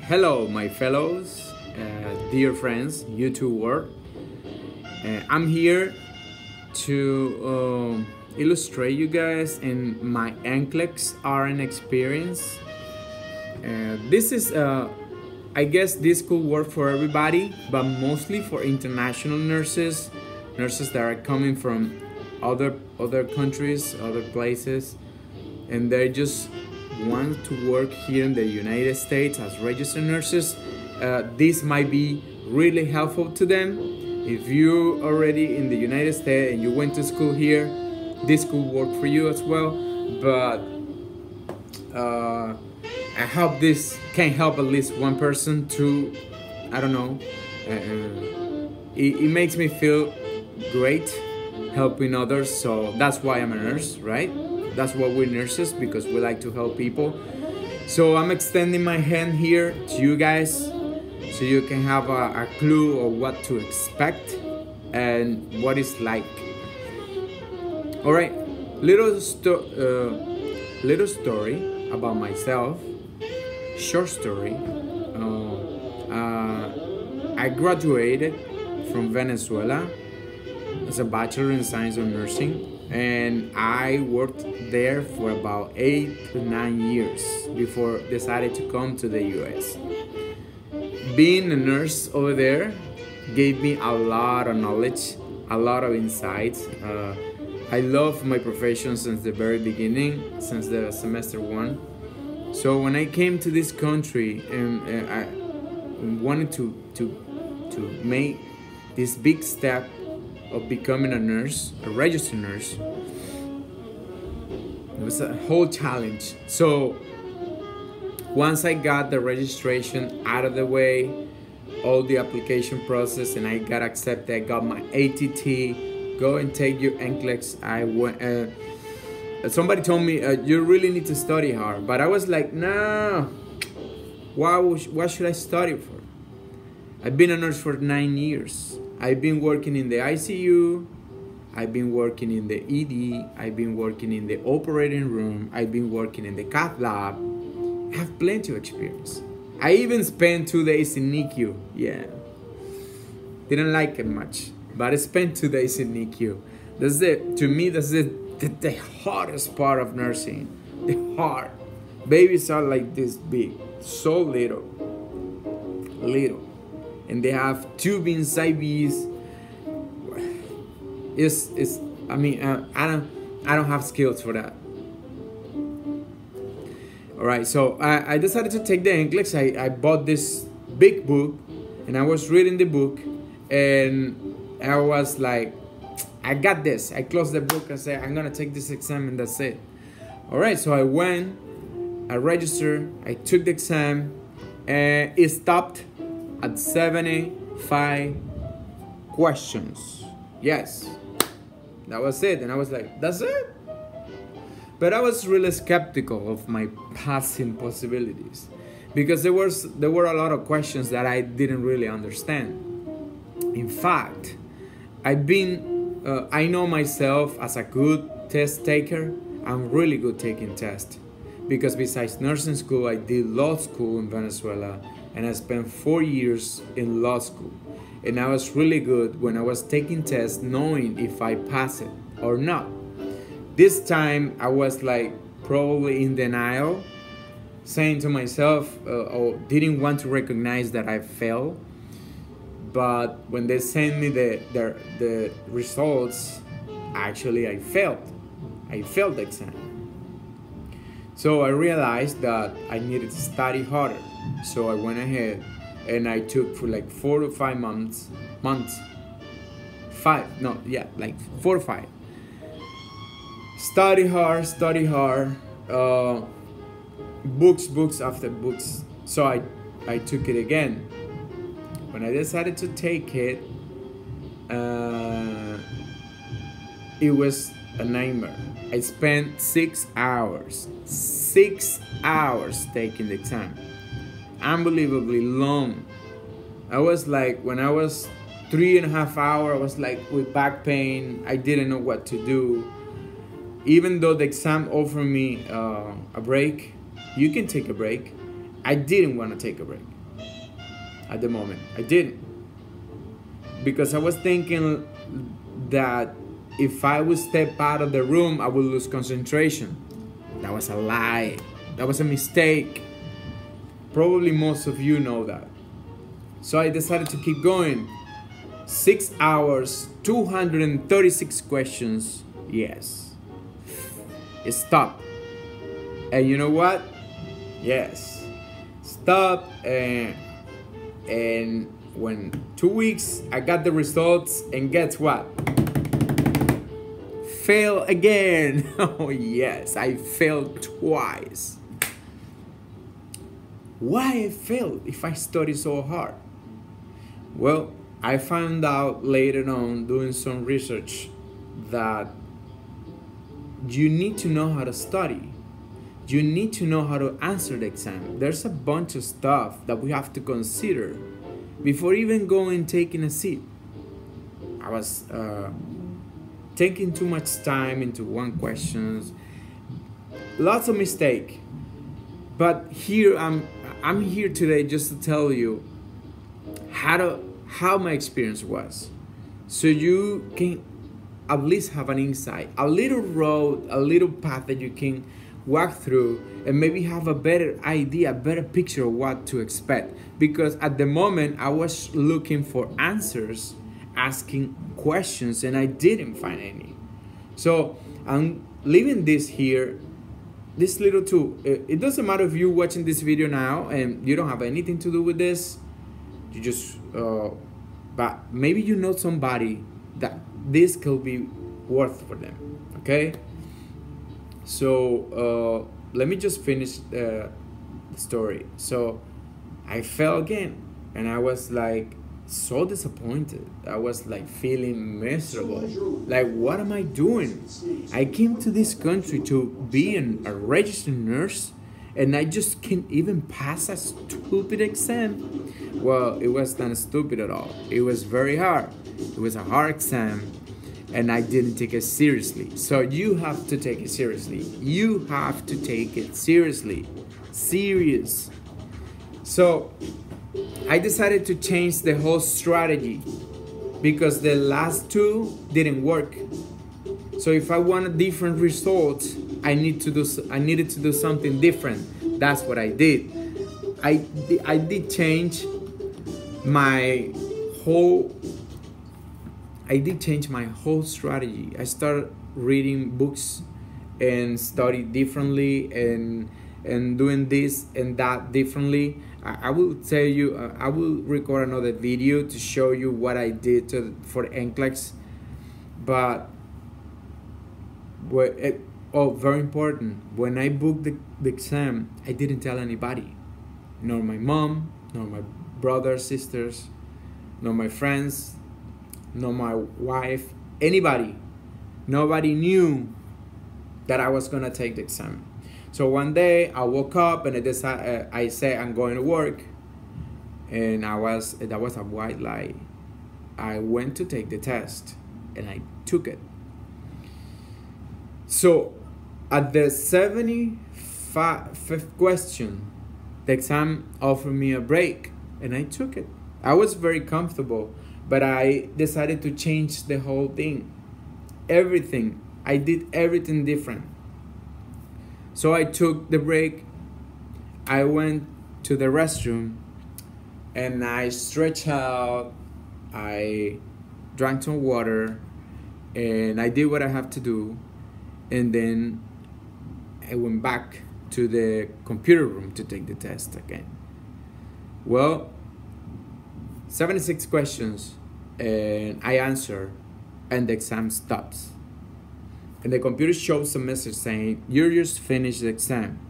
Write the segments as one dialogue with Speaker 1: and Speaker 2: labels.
Speaker 1: Hello, my fellows, dear friends, YouTube world. I'm here to illustrate you guys in my NCLEX RN experience. This is, I guess, this could work for everybody, but mostly for international nurses that are coming from other countries, other places, and they just want to work here in the United States as registered nurses. This might be really helpful to them. If you're already in the United States and you went to school here, this could work for you as well. But I hope this can help at least one person to, I don't know, it makes me feel great helping others. So that's why I'm a nurse, right? That's what we're nurses, because we like to help people. So I'm extending my hand here to you guys so you can have a clue of what to expect and what it's like. All right, little story about myself, short story. I graduated from Venezuela as a Bachelor in Science of Nursing, and I worked there for about 8 to 9 years before decided to come to the US. Being a nurse over there gave me a lot of knowledge, a lot of insights. I love my profession since the very beginning, since the semester 1. So when I came to this country and I wanted to make this big step of becoming a nurse, a registered nurse, it was a whole challenge. So once I got the registration out of the way, all the application process, and I got accepted, I got my ATT, go and take your NCLEX. I went, somebody told me, you really need to study hard, but I was like, no, why should I study for? I've been a nurse for 9 years. I've been working in the ICU, I've been working in the ED, I've been working in the operating room, I've been working in the cath lab. I have plenty of experience. I even spent 2 days in NICU. Yeah, didn't like it much, but I spent 2 days in NICU. To me, that's the hardest part of nursing. The heart. Babies are like this big, so little. And they have tubing IVs. I mean, I don't have skills for that. All right, so I decided to take the NCLEX. I bought this big book, and I was reading the book, and I was like, I got this. I closed the book and said, I'm gonna take this exam, and that's it. All right, so I went, I registered, I took the exam, and it stopped at 75 questions. Yes, that was it. And I was like, that's it? But I was really skeptical of my passing possibilities, because there were a lot of questions that I didn't really understand. In fact, I know myself as a good test taker. I'm really good taking tests, because besides nursing school, I did law school in Venezuela, and I spent 4 years in law school. And I was really good when I was taking tests, knowing if I pass it or not. This time I was like probably in denial, saying to myself, or didn't want to recognize that I failed. But when they sent me the results, actually I failed. I failed the exam. So I realized that I needed to study harder. So I went ahead and I took for like 4 to 5 months, like 4 or 5. Study hard, books after books. So I took it again. When I decided to take it, it was a nightmare. I spent 6 hours taking the exam. Unbelievably long. I was like, when I was 3.5 hours, I was like with back pain. I didn't know what to do. Even though the exam offered me a break, you can take a break. I didn't want to take a break. at the moment. I didn't. Because I was thinking that if I would step out of the room, I would lose concentration. That was a lie. That was a mistake. Probably most of you know that. So I decided to keep going. 6 hours, 236 questions. Yes. Stop. And you know what? Yes. Stop. And when 2 weeks, I got the results. And guess what? Fail again. Oh yes, I failed twice. Why I failed if I studied so hard? Well, I found out later on doing some research that you need to know how to study. You need to know how to answer the exam. There's a bunch of stuff that we have to consider before even going taking a seat. I was taking too much time into one questions. Lots of mistake. But here I'm here today just to tell you how my experience was, so you can at least have an insight, a little road, a little path that you can walk through and maybe have a better idea, a better picture of what to expect. Because at the moment I was looking for answers, asking questions, and I didn't find any. So I'm leaving this here, this little tool. It doesn't matter if you're watching this video now and you don't have anything to do with this. You just but maybe you know somebody that this could be worth for them. Okay, so let me just finish the story. So I fell again, and I was like so disappointed. I was like feeling miserable. Like, what am I doing? I came to this country to be a registered nurse, and I just can't even pass a stupid exam. Well, it was not stupid at all. It was very hard. It was a hard exam, and I didn't take it seriously. So you have to take it seriously. You have to take it seriously. Serious. So I decided to change the whole strategy because the last two didn't work. So if I wanted different results, I needed to do something different. That's what I did. I did change my whole strategy. I started reading books and study differently and doing this and that differently. I will tell you, I will record another video to show you what I did for NCLEX. But very important, when I booked the exam, I didn't tell anybody, nor my mom, nor my brothers, sisters, nor my friends, nor my wife, anybody. Nobody knew that I was gonna take the exam. So one day I woke up and I said I'm going to work, and that was a white lie. I went to take the test and I took it. So at the 75th question, the exam offered me a break, and I took it. I was very comfortable, but I decided to change the whole thing. Everything. I did everything different. So I took the break, I went to the restroom, and I stretched out, I drank some water, and I did what I have to do, and then I went back to the computer room to take the test again. Well, 76 questions, and I answer, and the exam stops. And the computer shows a message saying, you just finished the exam.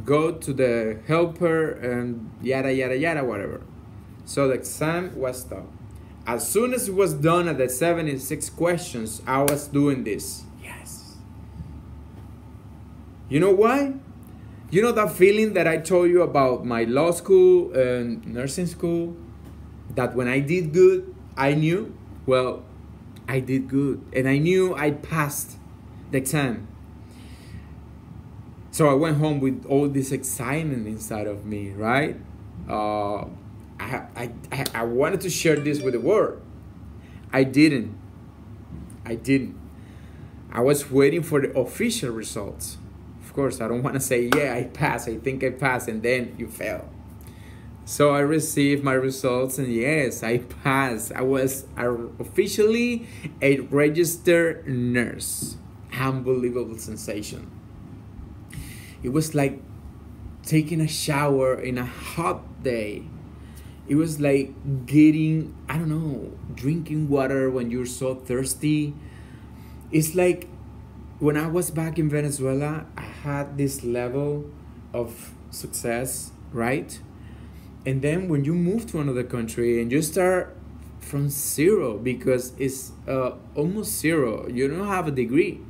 Speaker 1: Go to the helper and yada, yada, yada, whatever. So the exam was stopped. As soon as it was done at the 76 questions, I was doing this. Yes. You know why? You know that feeling that I told you about my law school and nursing school? That when I did good, I knew? Well, I did good, and I knew I passed the exam. So I went home with all this excitement inside of me, right? I wanted to share this with the world. I didn't. I was waiting for the official results. Of course, I don't want to say, yeah, I passed, I think I passed, and then you fail. So I received my results, and yes, I passed. I was officially a registered nurse. Unbelievable sensation. It was like taking a shower in a hot day. It was like getting, I don't know, drinking water when you're so thirsty. It's like when I was back in Venezuela, I had this level of success, right? And then when you move to another country and you start from zero, because it's almost zero, you don't have a degree.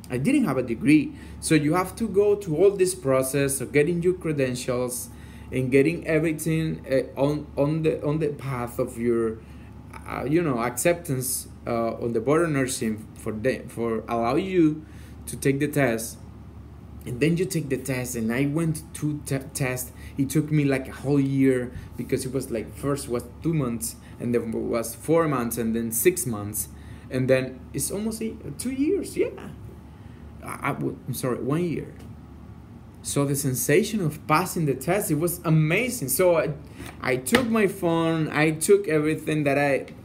Speaker 1: I didn't have a degree. So you have to go through all this process of getting your credentials and getting everything on the path of your acceptance on the border nursing for allow you to take the test. And then you take the test, and I went to test. It took me like a whole year, because it was like first was 2 months, and then was 4 months, and then 6 months, and then it's almost 2 years. Yeah, I'm sorry, 1 year. So the sensation of passing the test, it was amazing. So I took my phone, I took everything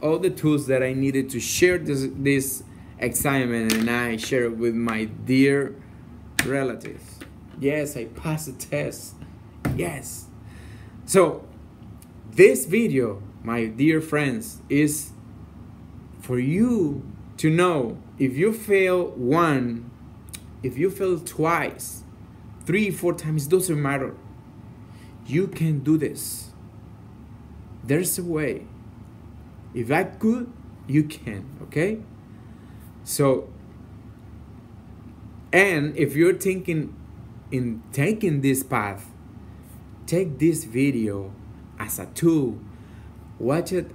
Speaker 1: all the tools that I needed to share this excitement, and I shared it with my dear relatives. Yes, I passed the test. Yes. So this video, my dear friends, is for you to know, if you fail one, if you fail twice, 3, 4 times, doesn't matter. You can do this. There's a way. If I could, you can, okay? So, and if you're thinking in taking this path, take this video as a tool. Watch it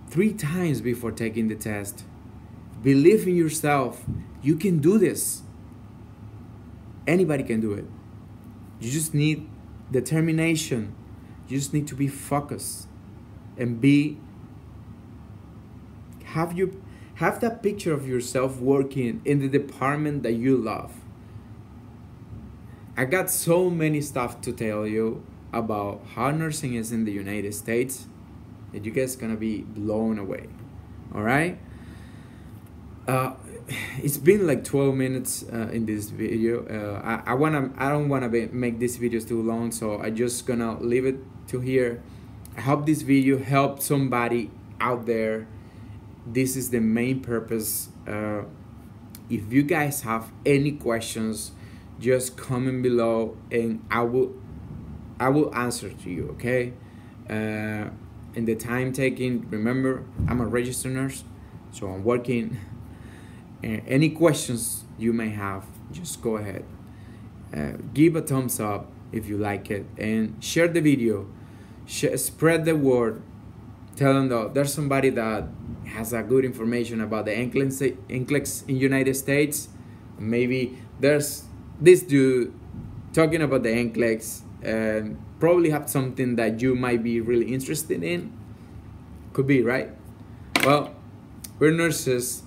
Speaker 1: 3 times before taking the test. Believe in yourself. You can do this. Anybody can do it. You just need determination. You just need to be focused and have that picture of yourself working in the department that you love. I got so many stuff to tell you about how nursing is in the United States that you guys gonna be blown away. All right. It's been like 12 minutes in this video. I don't wanna make these videos too long, so I just gonna leave it to here. I hope this video helped somebody out there. This is the main purpose. If you guys have any questions, just comment below, and I will answer to you. Okay. In the time taking, remember, I'm a registered nurse, so I'm working. Any questions you may have, just go ahead. Give a thumbs up if you like it, and share the video. Spread the word. Tell them that there's somebody that has a good information about the NCLEX in United States. Maybe there's this dude talking about the NCLEX and probably have something that you might be really interested in. Could be, right? Well, we're nurses.